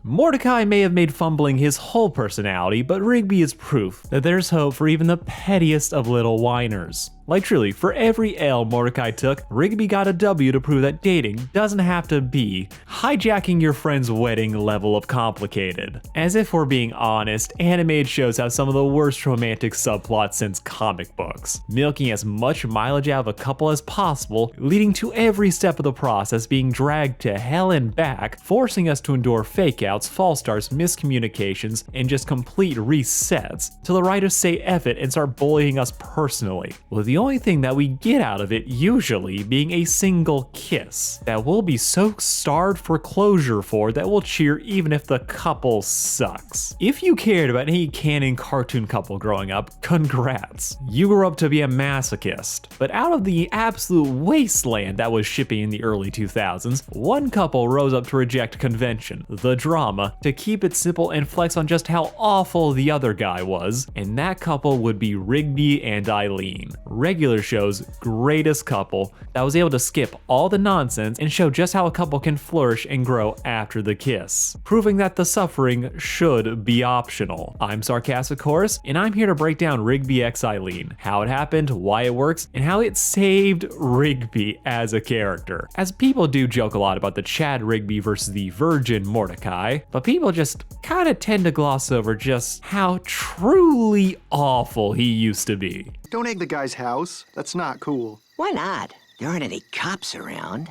Mordecai may have made fumbling his whole personality, but Rigby is proof that there's hope for even the pettiest of little whiners. Like truly, for every L Mordecai took, Rigby got a W to prove that dating doesn't have to be hijacking your friend's wedding level of complicated. As if we're being honest, animated shows have some of the worst romantic subplots since comic books, milking as much mileage out of a couple as possible, leading to every step of the process being dragged to hell and back, forcing us to endure fake-outs, false starts, miscommunications, and just complete resets, till the writers say F it and start bullying us personally, with the only thing that we get out of it usually being a single kiss that we'll be so starved for closure for that we'll cheer even if the couple sucks. If you cared about any canon cartoon couple growing up, congrats. You grew up to be a masochist. But out of the absolute wasteland that was shipping in the early 2000s, one couple rose up to reject convention, the drama, to keep it simple and flex on just how awful the other guy was, and that couple would be Rigby and Eileen, regular show's greatest couple that was able to skip all the nonsense and show just how a couple can flourish and grow after the kiss, proving that the suffering should be optional. I'm Sarcastic Horus, and I'm here to break down Rigby x Eileen, how it happened, why it works, and how it saved Rigby as a character. As people do joke a lot about the Chad Rigby versus the virgin Mordecai, but people just kinda tend to gloss over just how truly awful he used to be. Don't egg the guy's house. That's not cool. Why not? There aren't any cops around.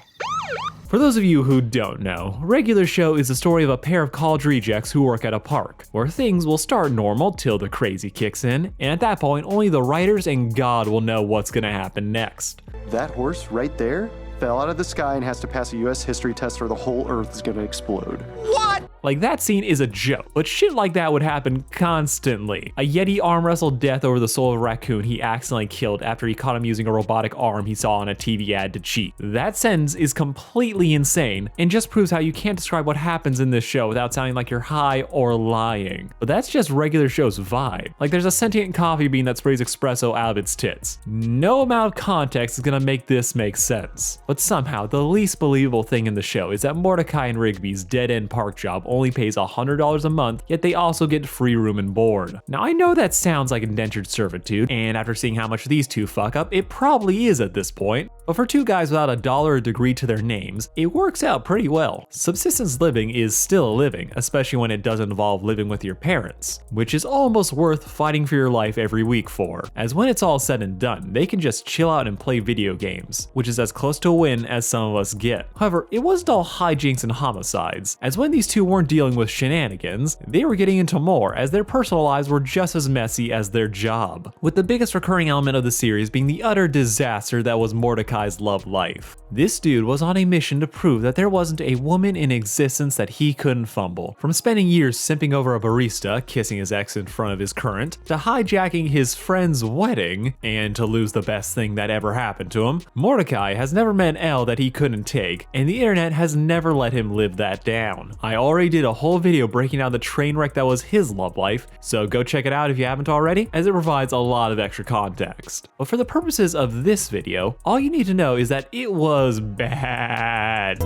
For those of you who don't know, Regular Show is the story of a pair of college rejects who work at a park, where things will start normal till the crazy kicks in, and at that point only the writers and God will know what's gonna happen next. That horse right there fell out of the sky and has to pass a US history test or the whole earth is gonna explode. What? Like, that scene is a joke, but shit like that would happen constantly. A Yeti arm wrestled death over the soul of a raccoon he accidentally killed after he caught him using a robotic arm he saw on a TV ad to cheat. That sentence is completely insane and just proves how you can't describe what happens in this show without sounding like you're high or lying. But that's just Regular Show's vibe. Like, there's a sentient coffee bean that sprays espresso out of its tits. No amount of context is gonna make this make sense. But somehow, the least believable thing in the show is that Mordecai and Rigby's dead-end park job only pays $100 a month, yet they also get free room and board. Now, I know that sounds like indentured servitude, and after seeing how much these two fuck up, it probably is at this point. But for two guys without $1 or a degree to their names, it works out pretty well. Subsistence living is still a living, especially when it doesn't involve living with your parents, which is almost worth fighting for your life every week for, as when it's all said and done, they can just chill out and play video games, which is as close to a win as some of us get. However, it wasn't all hijinks and homicides, as when these two weren't dealing with shenanigans, they were getting into more, as their personal lives were just as messy as their job, with the biggest recurring element of the series being the utter disaster that was Mordecai's love life. This dude was on a mission to prove that there wasn't a woman in existence that he couldn't fumble. From spending years simping over a barista, kissing his ex in front of his current, to hijacking his friend's wedding, and to lose the best thing that ever happened to him, Mordecai has never met an L that he couldn't take, and the internet has never let him live that down. I already did a whole video breaking down the train wreck that was his love life, so go check it out if you haven't already, as it provides a lot of extra context. But for the purposes of this video, all you need to know is that it was bad.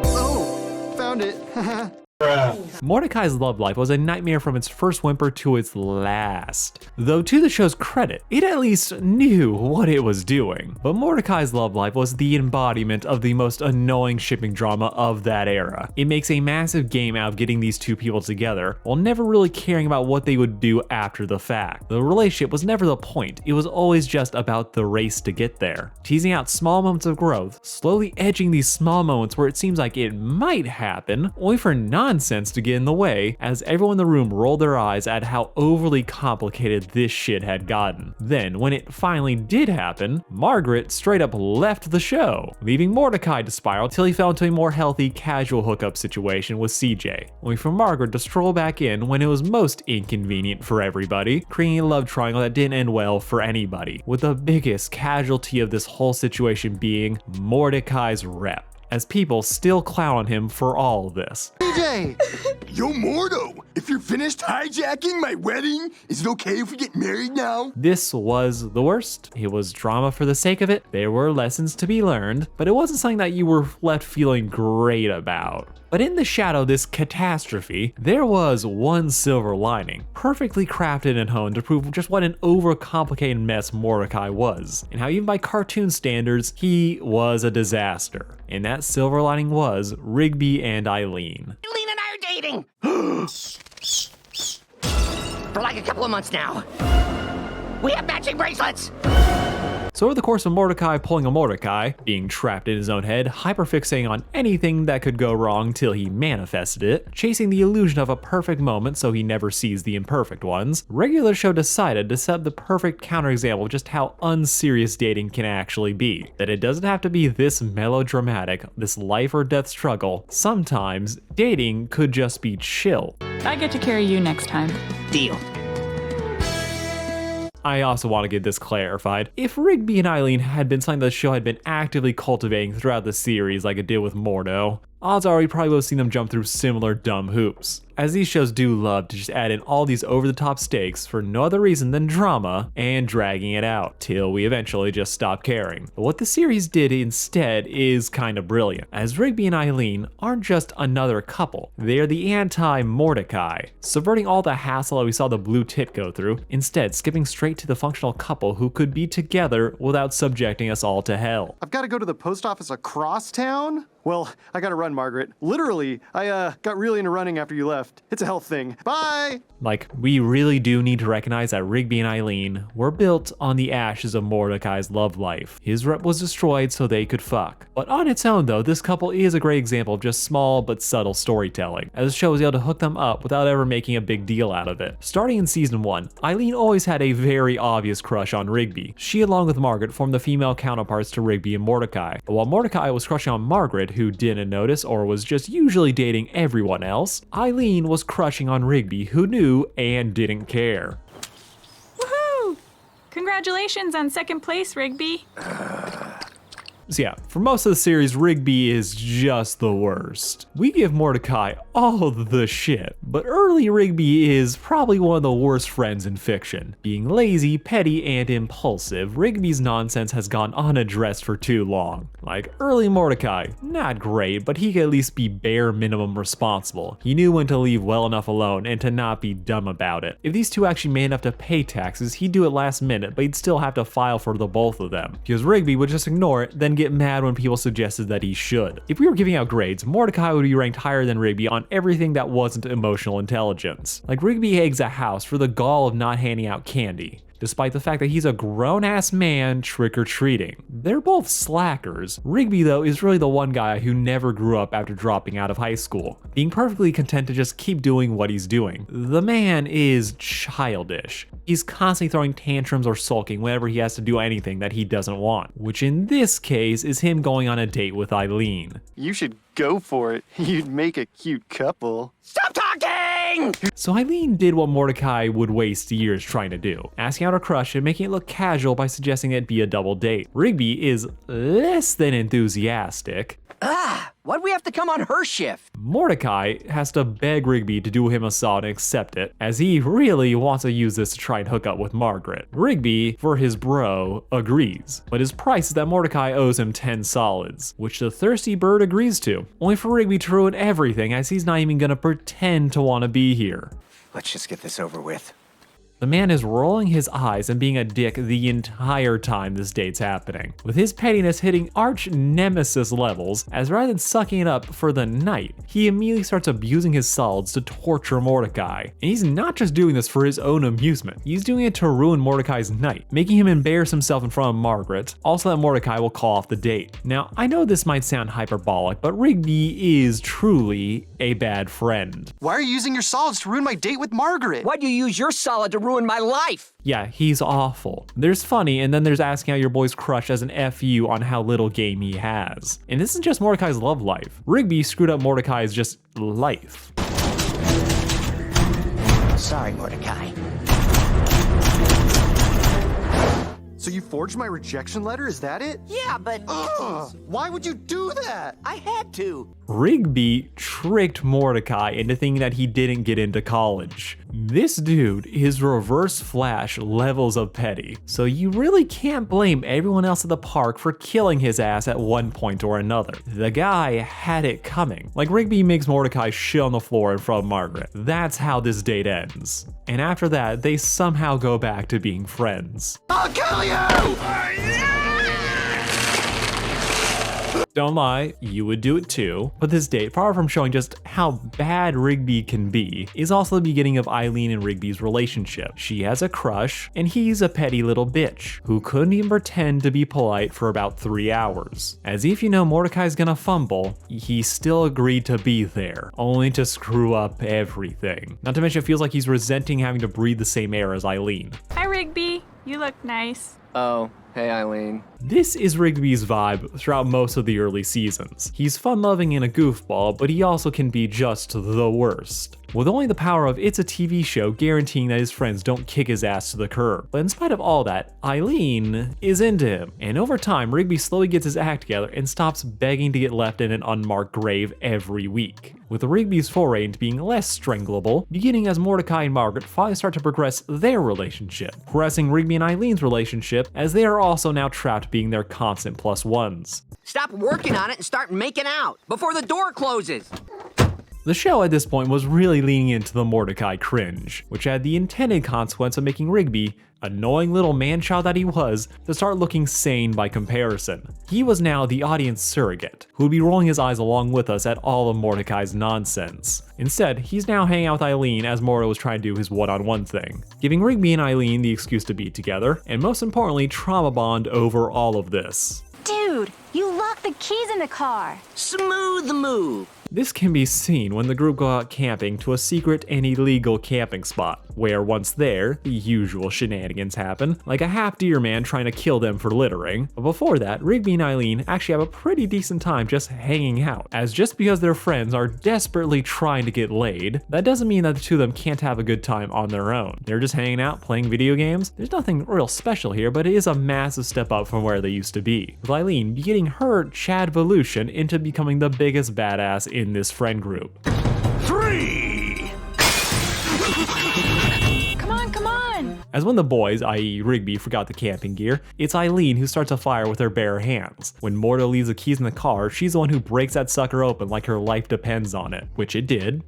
Oh, found it. Mordecai's love life was a nightmare from its first whimper to its last. Though to the show's credit, it at least knew what it was doing. But Mordecai's love life was the embodiment of the most annoying shipping drama of that era. It makes a massive game out of getting these two people together, while never really caring about what they would do after the fact. The relationship was never the point, it was always just about the race to get there. Teasing out small moments of growth, slowly edging these small moments where it seems like it might happen, only for nonsense to get in the way, as everyone in the room rolled their eyes at how overly complicated this shit had gotten. Then, when it finally did happen, Margaret straight up left the show, leaving Mordecai to spiral till he fell into a more healthy, casual hookup situation with CJ, only for Margaret to stroll back in when it was most inconvenient for everybody, creating a love triangle that didn't end well for anybody, with the biggest casualty of this whole situation being Mordecai's rep, as people still clown on him for all of this. DJ! Yo, Mordo, if you're finished hijacking my wedding, is it okay if we get married now? This was the worst. It was drama for the sake of it. There were lessons to be learned, but it wasn't something that you were left feeling great about. But in the shadow of this catastrophe, there was one silver lining, perfectly crafted and honed to prove just what an overcomplicated mess Mordecai was, and how even by cartoon standards, he was a disaster. And that silver lining was Rigby and Eileen. Eileen and I are dating! For like a couple of months now. We have matching bracelets! So over the course of Mordecai pulling a Mordecai, being trapped in his own head, hyperfixating on anything that could go wrong till he manifested it, chasing the illusion of a perfect moment so he never sees the imperfect ones, Regular Show decided to set up the perfect counterexample of just how unserious dating can actually be. That it doesn't have to be this melodramatic, this life or death struggle. Sometimes, dating could just be chill. I get to carry you next time. Deal. I also want to get this clarified. If Rigby and Eileen had been something the show had been actively cultivating throughout the series like it did with Mordo, odds are we probably would have seen them jump through similar dumb hoops, as these shows do love to just add in all these over-the-top stakes for no other reason than drama and dragging it out, till we eventually just stop caring. But what the series did instead is kind of brilliant, as Rigby and Eileen aren't just another couple, they are the anti-Mordecai, subverting all the hassle that we saw the blue tit go through, instead skipping straight to the functional couple who could be together without subjecting us all to hell. I've got to go to the post office across town? Well, I gotta run, Margaret. Literally, I got really into running after you left. It's a health thing. Bye! Like, we really do need to recognize that Rigby and Eileen were built on the ashes of Mordecai's love life. His rep was destroyed so they could fuck. But on its own though, this couple is a great example of just small but subtle storytelling, as the show was able to hook them up without ever making a big deal out of it. Starting in season 1, Eileen always had a very obvious crush on Rigby. She, along with Margaret, formed the female counterparts to Rigby and Mordecai. But while Mordecai was crushing on Margaret, who didn't notice or was just usually dating everyone else, Eileen was crushing on Rigby, who knew and didn't care. Woohoo! Congratulations on second place, Rigby. So yeah, for most of the series, Rigby is just the worst. We give Mordecai all the shit, but early Rigby is probably one of the worst friends in fiction. Being lazy, petty, and impulsive, Rigby's nonsense has gone unaddressed for too long. Like, early Mordecai, not great, but he could at least be bare minimum responsible. He knew when to leave well enough alone and to not be dumb about it. If these two actually made enough to pay taxes, he'd do it last minute, but he'd still have to file for the both of them. Because Rigby would just ignore it, then get mad when people suggested that he should. If we were giving out grades, Mordecai would be ranked higher than Rigby on everything that wasn't emotional intelligence. Like, Rigby eggs a house for the gall of not handing out candy, despite the fact that he's a grown-ass man trick-or-treating. They're both slackers. Rigby, though, is really the one guy who never grew up after dropping out of high school, being perfectly content to just keep doing what he's doing. The man is childish. He's constantly throwing tantrums or sulking whenever he has to do anything that he doesn't want, which in this case is him going on a date with Eileen. You should go for it. You'd make a cute couple. Stop talking! So Eileen did what Mordecai would waste years trying to do, asking out her crush and making it look casual by suggesting it'd be a double date. Rigby is less than enthusiastic. Why'd we have to come on her shift? Mordecai has to beg Rigby to do him a solid and accept it, as he really wants to use this to try and hook up with Margaret. Rigby, for his bro, agrees, but his price is that Mordecai owes him 10 solids, which the thirsty bird agrees to, only for Rigby to ruin everything as he's not even gonna pretend to want to be here. Let's just get this over with. The man is rolling his eyes and being a dick the entire time this date's happening, with his pettiness hitting arch nemesis levels, as rather than sucking it up for the night, he immediately starts abusing his solids to torture Mordecai. And he's not just doing this for his own amusement, he's doing it to ruin Mordecai's night, making him embarrass himself in front of Margaret, also that Mordecai will call off the date. Now, I know this might sound hyperbolic, but Rigby is truly a bad friend. Why are you using your solids to ruin my date with Margaret? Why'd you use your solid to ruin my life? Yeah, he's awful. There's funny, and then there's asking out your boy's crush as an FU on how little game he has. And this isn't just Mordecai's love life. Rigby screwed up Mordecai's just life. Sorry, Mordecai. So you forged my rejection letter, is that it? Yeah, but Ugh, why would you do that? I had to. Rigby tricked Mordecai into thinking that he didn't get into college. This dude is Reverse Flash levels of petty, so you really can't blame everyone else at the park for killing his ass at one point or another. The guy had it coming. Like, Rigby makes Mordecai shit on the floor in front of Margaret. That's how this date ends. And after that, they somehow go back to being friends. I'll kill you! Don't lie, you would do it too. But this date, far from showing just how bad Rigby can be, is also the beginning of Eileen and Rigby's relationship. She has a crush, and he's a petty little bitch who couldn't even pretend to be polite for about 3 hours. As if you know Mordecai's gonna fumble, he still agreed to be there, only to screw up everything. Not to mention it feels like he's resenting having to breathe the same air as Eileen. Hi, Rigby. You look nice. Oh, hey Eileen. This is Rigby's vibe throughout most of the early seasons. He's fun-loving and a goofball, but he also can be just the worst. With only the power of it's a TV show guaranteeing that his friends don't kick his ass to the curb. But in spite of all that, Eileen is into him. And over time, Rigby slowly gets his act together and stops begging to get left in an unmarked grave every week. With Rigby's foray into being less strangleable, beginning as Mordecai and Margaret finally start to progress their relationship, progressing Rigby and Eileen's relationship as they are also now trapped being their constant plus ones. Stop working on it and start making out before the door closes. The show at this point was really leaning into the Mordecai cringe, which had the intended consequence of making Rigby, annoying little man-child that he was, to start looking sane by comparison. He was now the audience surrogate, who would be rolling his eyes along with us at all of Mordecai's nonsense. Instead, he's now hanging out with Eileen as Mordo was trying to do his one-on-one thing, giving Rigby and Eileen the excuse to be together, and most importantly, trauma bond over all of this. Dude, you locked the keys in the car. Smooth move. This can be seen when the group go out camping to a secret and illegal camping spot, where once there, the usual shenanigans happen, like a half-deer man trying to kill them for littering. But before that, Rigby and Eileen actually have a pretty decent time just hanging out, as just because their friends are desperately trying to get laid, that doesn't mean that the two of them can't have a good time on their own. They're just hanging out, playing video games. There's nothing real special here, but it is a massive step up from where they used to be, with Eileen getting her Chadvolution into becoming the biggest badass in this friend group. 3! Come on, come on. As when the boys, i.e. Rigby, forgot the camping gear, it's Eileen who starts a fire with her bare hands. When Mordo leaves the keys in the car, she's the one who breaks that sucker open like her life depends on it, which it did.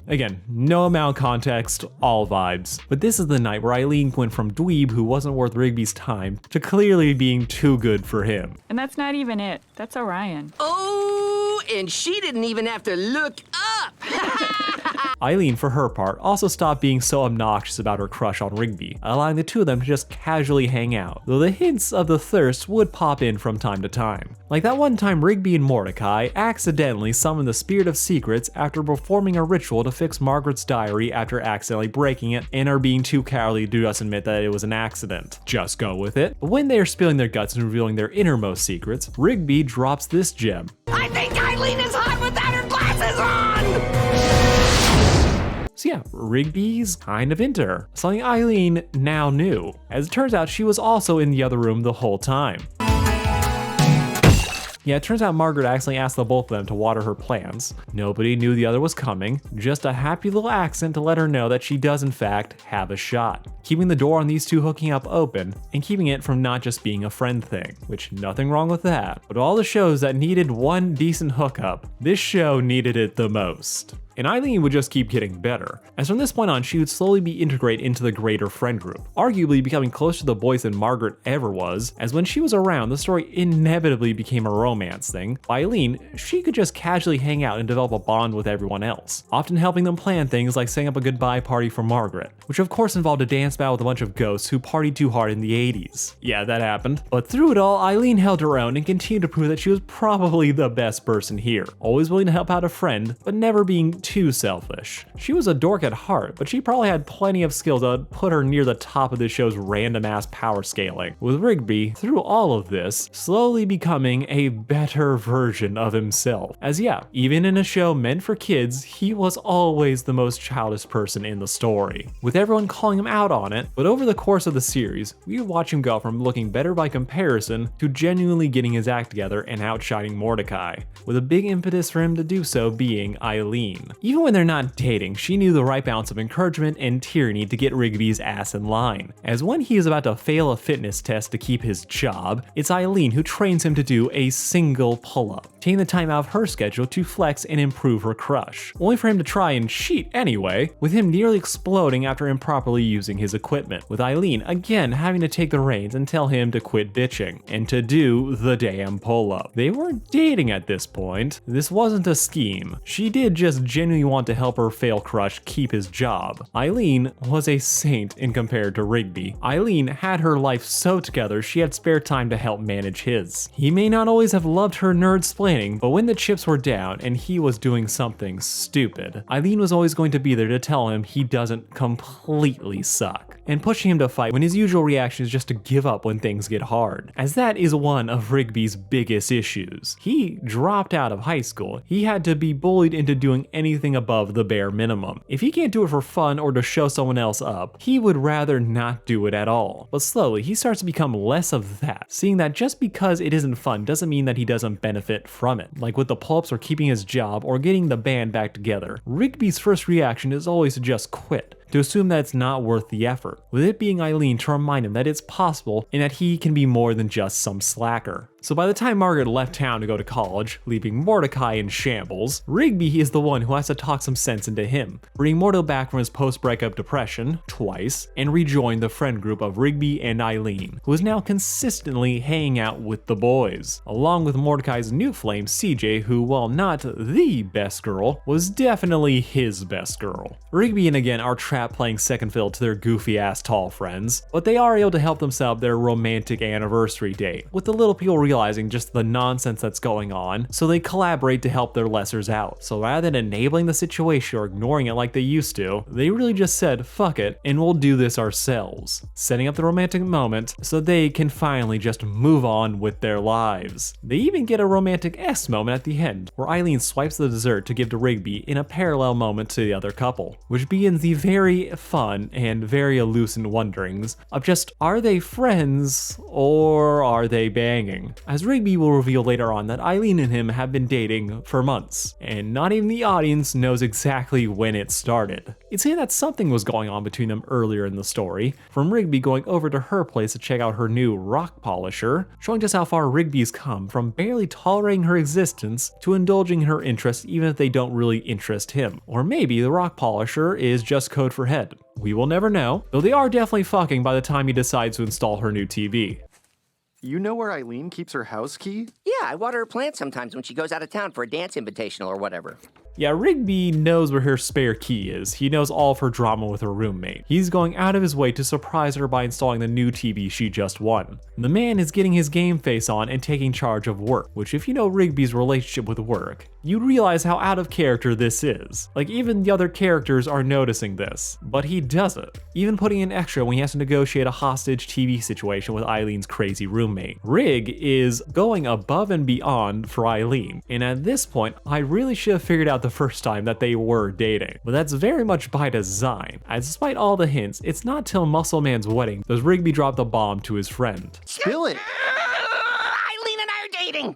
Again, no amount of context, all vibes. But this is the night where Eileen went from dweeb who wasn't worth Rigby's time to clearly being too good for him. And that's not even it. That's Orion. Oh, and she didn't even have to look up. Eileen, for her part, also stopped being so obnoxious about her crush on Rigby, allowing the two of them to just casually hang out, though the hints of the thirst would pop in from time to time. Like that one time Rigby and Mordecai accidentally summoned the Spirit of Secrets after performing a ritual to fix Margaret's diary after accidentally breaking it and are being too cowardly to just admit that it was an accident. Just go with it. But when they are spilling their guts and revealing their innermost secrets, Rigby drops this gem. I think Eileen is hot without her glasses on. So yeah, Rigby's kind of into her, something Eileen now knew. As it turns out, she was also in the other room the whole time. Yeah, it turns out Margaret accidentally asked the both of them to water her plants. Nobody knew the other was coming, just a happy little accent to let her know that she does in fact have a shot, keeping the door on these two hooking up open and keeping it from not just being a friend thing, which nothing wrong with that. But all the shows that needed one decent hookup, this show needed it the most. And Eileen would just keep getting better, as from this point on she would slowly be integrated into the greater friend group, arguably becoming closer to the boys than Margaret ever was, as when she was around the story inevitably became a romance thing. Eileen, she could just casually hang out and develop a bond with everyone else, often helping them plan things like setting up a goodbye party for Margaret, which of course involved a dance battle with a bunch of ghosts who partied too hard in the 80s. Yeah, that happened. But through it all, Eileen held her own and continued to prove that she was probably the best person here, always willing to help out a friend, but never being wasn't too selfish. She was a dork at heart, but she probably had plenty of skills that would put her near the top of the show's random ass power scaling, with Rigby, through all of this, slowly becoming a better version of himself. As yeah, even in a show meant for kids, he was always the most childish person in the story, with everyone calling him out on it. But over the course of the series, we would watch him go from looking better by comparison to genuinely getting his act together and outshining Mordecai, with a big impetus for him to do so being Eileen. Even when they're not dating, she knew the right balance of encouragement and tyranny to get Rigby's ass in line, as when he is about to fail a fitness test to keep his job, it's Eileen who trains him to do a single pull-up, taking the time out of her schedule to flex and improve her crush, only for him to try and cheat anyway, with him nearly exploding after improperly using his equipment, with Eileen again having to take the reins and tell him to quit bitching, and to do the damn pull-up. They weren't dating at this point. This wasn't a scheme. She did just genuinely want to help her fail crush keep his job. Eileen was a saint in compared to Rigby. Eileen had her life so together she had spare time to help manage his. He may not always have loved her nerd-splaining, but when the chips were down and he was doing something stupid, Eileen was always going to be there to tell him he doesn't completely suck, and pushing him to fight when his usual reaction is just to give up when things get hard, as that is one of Rigby's biggest issues. He dropped out of high school. He had to be bullied into doing anything above the bare minimum. If he can't do it for fun or to show someone else up, he would rather not do it at all. But slowly, he starts to become less of that, seeing that just because it isn't fun doesn't mean that he doesn't benefit from it, like with the pull-ups or keeping his job or getting the band back together. Rigby's first reaction is always to just quit, to assume that it's not worth the effort, with it being Eileen to remind him that it's possible and that he can be more than just some slacker. So by the time Margaret left town to go to college, leaving Mordecai in shambles, Rigby is the one who has to talk some sense into him, bringing Mordecai back from his post-breakup depression, twice, and rejoin the friend group of Rigby and Eileen, who is now consistently hanging out with the boys, along with Mordecai's new flame, CJ, who, while not the best girl, was definitely his best girl. Rigby and again are trapped playing second fiddle to their goofy-ass tall friends, but they are able to help themselves their romantic anniversary date, with the little people realizing just the nonsense that's going on, so they collaborate to help their lessers out. So rather than enabling the situation or ignoring it like they used to, they really just said, fuck it, and we'll do this ourselves, setting up the romantic moment so they can finally just move on with their lives. They even get a romantic S moment at the end, where Eileen swipes the dessert to give to Rigby in a parallel moment to the other couple, which begins the very fun and very elusive wonderings of just, are they friends or are they banging? As Rigby will reveal later on that Eileen and him have been dating for months, and not even the audience knows exactly when it started. It's saying that something was going on between them earlier in the story, from Rigby going over to her place to check out her new rock polisher, showing just how far Rigby's come from barely tolerating her existence to indulging in her interests even if they don't really interest him. Or maybe the rock polisher is just code for head. We will never know, though they are definitely fucking by the time he decides to install her new TV. You know where Eileen keeps her house key? Yeah, I water her plants sometimes when she goes out of town for a dance invitational or whatever. Yeah, Rigby knows where her spare key is. He knows all of her drama with her roommate. He's going out of his way to surprise her by installing the new TV she just won. The man is getting his game face on and taking charge of work, which if you know Rigby's relationship with work, you'd realize how out of character this is. Like, even the other characters are noticing this, but he doesn't, even putting in extra when he has to negotiate a hostage TV situation with Eileen's crazy roommate. Rig is going above and beyond for Eileen, and at this point, I really should have figured out the first time that they were dating, but that's very much by design, as despite all the hints, it's not till Muscle Man's wedding does Rigby drop the bomb to his friend. Spill it! Eileen and I are dating!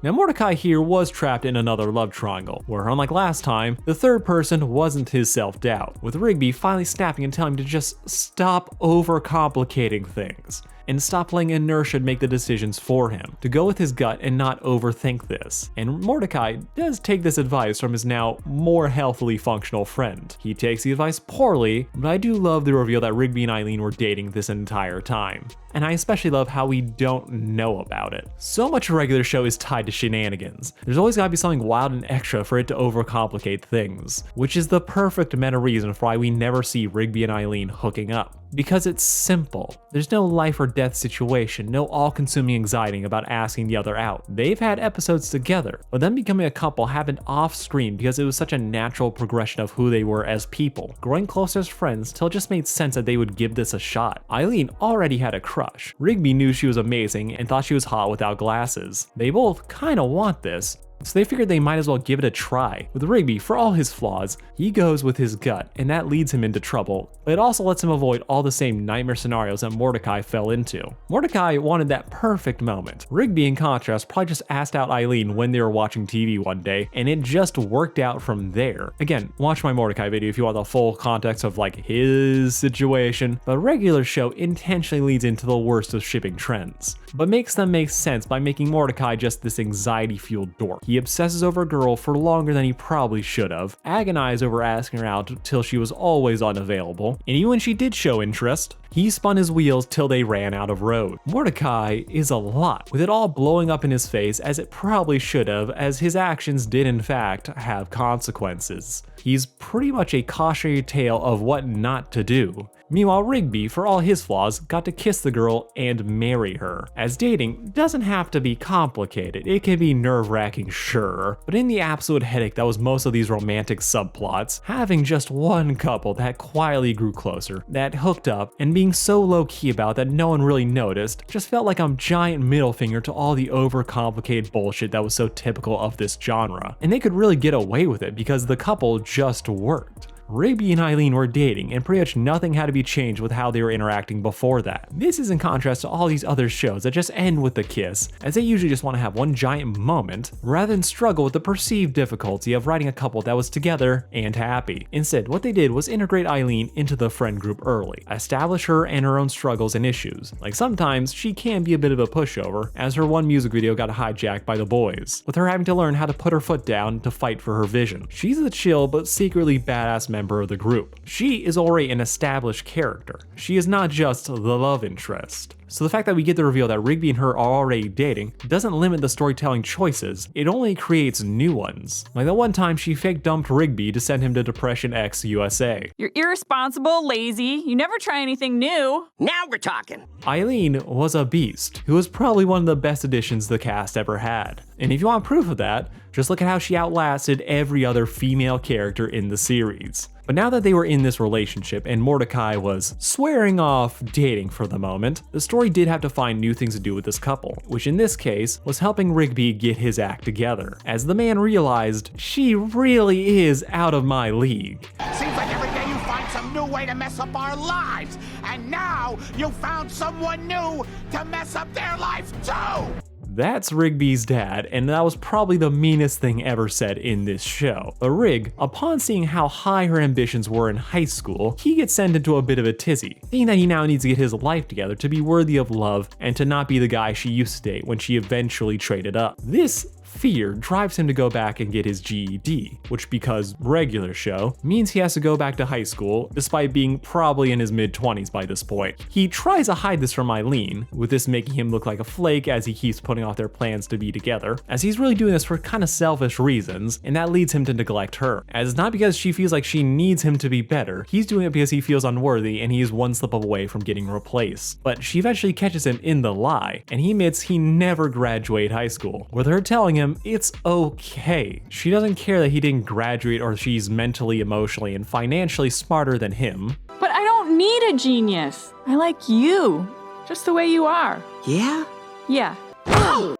Now Mordecai here was trapped in another love triangle, where unlike last time, the third person wasn't his self-doubt, with Rigby finally snapping and telling him to just stop overcomplicating things, and stop letting inertia make the decisions for him, to go with his gut and not overthink this. And Mordecai does take this advice from his now more healthily functional friend. He takes the advice poorly, but I do love the reveal that Rigby and Eileen were dating this entire time. And I especially love how we don't know about it. So much of a regular show is tied to shenanigans. There's always gotta be something wild and extra for it to overcomplicate things, which is the perfect meta reason for why we never see Rigby and Eileen hooking up. Because it's simple. There's no life or death situation, no all-consuming anxiety about asking the other out. They've had episodes together, but them becoming a couple happened off-screen because it was such a natural progression of who they were as people, growing closer as friends till it just made sense that they would give this a shot. Eileen already had a crush. Rigby knew she was amazing and thought she was hot without glasses. They both kinda want this, so they figured they might as well give it a try. With Rigby, for all his flaws, he goes with his gut, and that leads him into trouble, but it also lets him avoid all the same nightmare scenarios that Mordecai fell into. Mordecai wanted that perfect moment. Rigby, in contrast, probably just asked out Eileen when they were watching TV one day, and it just worked out from there. Again, watch my Mordecai video if you want the full context of like his situation, but a regular show intentionally leads into the worst of shipping trends, but makes them make sense by making Mordecai just this anxiety-fueled dork. He obsesses over a girl for longer than he probably should have, agonized over asking her out till she was always unavailable, and even when she did show interest, he spun his wheels till they ran out of road. Mordecai is a lot, with it all blowing up in his face as it probably should have, as his actions did in fact have consequences. He's pretty much a cautionary tale of what not to do. Meanwhile, Rigby, for all his flaws, got to kiss the girl and marry her. As dating doesn't have to be complicated, it can be nerve-wracking, sure, but in the absolute headache that was most of these romantic subplots, having just one couple that quietly grew closer, that hooked up, and being so low-key about that no one really noticed, just felt like a giant middle finger to all the overcomplicated bullshit that was so typical of this genre. And they could really get away with it because the couple just worked. Rigby and Eileen were dating, and pretty much nothing had to be changed with how they were interacting before that. This is in contrast to all these other shows that just end with the kiss, as they usually just want to have one giant moment, rather than struggle with the perceived difficulty of writing a couple that was together and happy. Instead, what they did was integrate Eileen into the friend group early, establish her and her own struggles and issues. Like sometimes, she can be a bit of a pushover, as her one music video got hijacked by the boys, with her having to learn how to put her foot down to fight for her vision. She's a chill but secretly badass member of the group. She is already an established character. She is not just the love interest. So the fact that we get the reveal that Rigby and her are already dating doesn't limit the storytelling choices, it only creates new ones. Like the one time she fake dumped Rigby to send him to Depression X USA. You're irresponsible, lazy, you never try anything new. Now we're talking. Eileen was a beast, who was probably one of the best additions the cast ever had. And if you want proof of that, just look at how she outlasted every other female character in the series. But now that they were in this relationship and Mordecai was swearing off dating for the moment, the story did have to find new things to do with this couple, which in this case was helping Rigby get his act together, as the man realized she really is out of my league. Seems like every day you find some new way to mess up our lives, and now you found someone new to mess up their life too! That's Rigby's dad, and that was probably the meanest thing ever said in this show. But Rig, upon seeing how high her ambitions were in high school, he gets sent into a bit of a tizzy, thinking that he now needs to get his life together to be worthy of love and to not be the guy she used to date when she eventually traded up. This fear drives him to go back and get his GED, which, because regular show, means he has to go back to high school despite being probably in his mid-20s by this point. He tries to hide this from Eileen, with this making him look like a flake as he keeps putting off their plans to be together, as he's really doing this for kind of selfish reasons, and that leads him to neglect her, as it's not because she feels like she needs him to be better, he's doing it because he feels unworthy and he is one slip away from getting replaced. But she eventually catches him in the lie, and he admits he never graduated high school, with her telling him it's okay. She doesn't care that he didn't graduate or she's mentally, emotionally, and financially smarter than him. But I don't need a genius. I like you, just the way you are. Yeah? Yeah.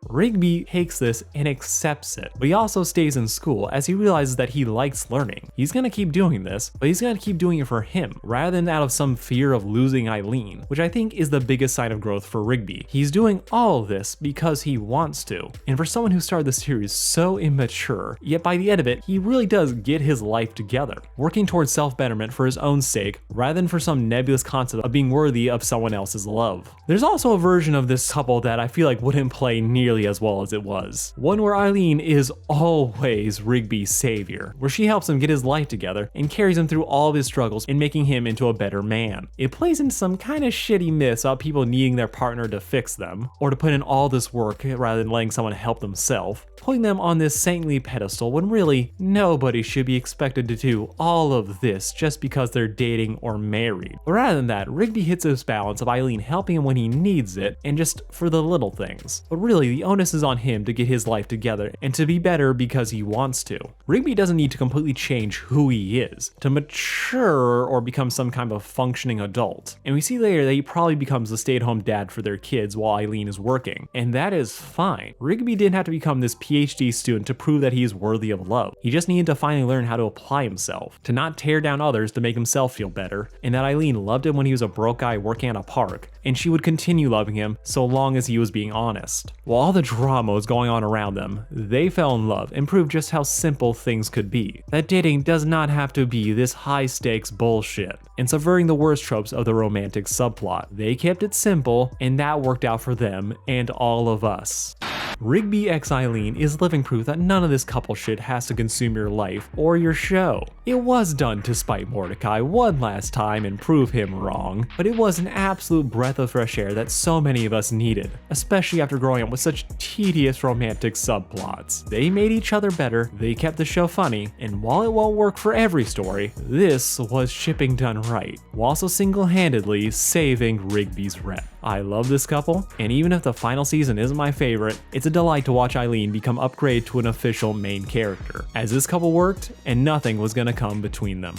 Rigby takes this and accepts it, but he also stays in school as he realizes that he likes learning. He's gonna keep doing this, but he's gonna keep doing it for him, rather than out of some fear of losing Eileen, which I think is the biggest sign of growth for Rigby. He's doing all of this because he wants to, and for someone who started the series so immature, yet by the end of it, he really does get his life together, working towards self-betterment for his own sake, rather than for some nebulous concept of being worthy of someone else's love. There's also a version of this couple that I feel like wouldn't play nearly nearly as well as it was. One where Eileen is always Rigby's savior, where she helps him get his life together and carries him through all of his struggles in making him into a better man. It plays into some kind of shitty myths about people needing their partner to fix them, or to put in all this work rather than letting someone help themselves, putting them on this saintly pedestal when really nobody should be expected to do all of this just because they're dating or married. But rather than that, Rigby hits this balance of Eileen helping him when he needs it and just for the little things. But really, the onus is on him to get his life together and to be better because he wants to. Rigby doesn't need to completely change who he is to mature or become some kind of functioning adult. And we see later that he probably becomes the stay-at-home dad for their kids while Eileen is working, and that is fine. Rigby didn't have to become this PhD student to prove that he is worthy of love. He just needed to finally learn how to apply himself, to not tear down others to make himself feel better, and that Eileen loved him when he was a broke guy working at a park, and she would continue loving him so long as he was being honest. While all the drama was going on around them, they fell in love and proved just how simple things could be. That dating does not have to be this high-stakes bullshit. And subverting the worst tropes of the romantic subplot, they kept it simple, and that worked out for them and all of us. Rigby x Eileen is living proof that none of this couple shit has to consume your life or your show. It was done to spite Mordecai one last time and prove him wrong, but it was an absolute breath of fresh air that so many of us needed, especially after growing up with such tedious romantic subplots. They made each other better, they kept the show funny, and while it won't work for every story, this was shipping done right, while also single-handedly saving Rigby's rep. I love this couple, and even if the final season isn't my favorite, it's a delight to watch Eileen become upgraded to an official main character, as this couple worked and nothing was gonna come between them.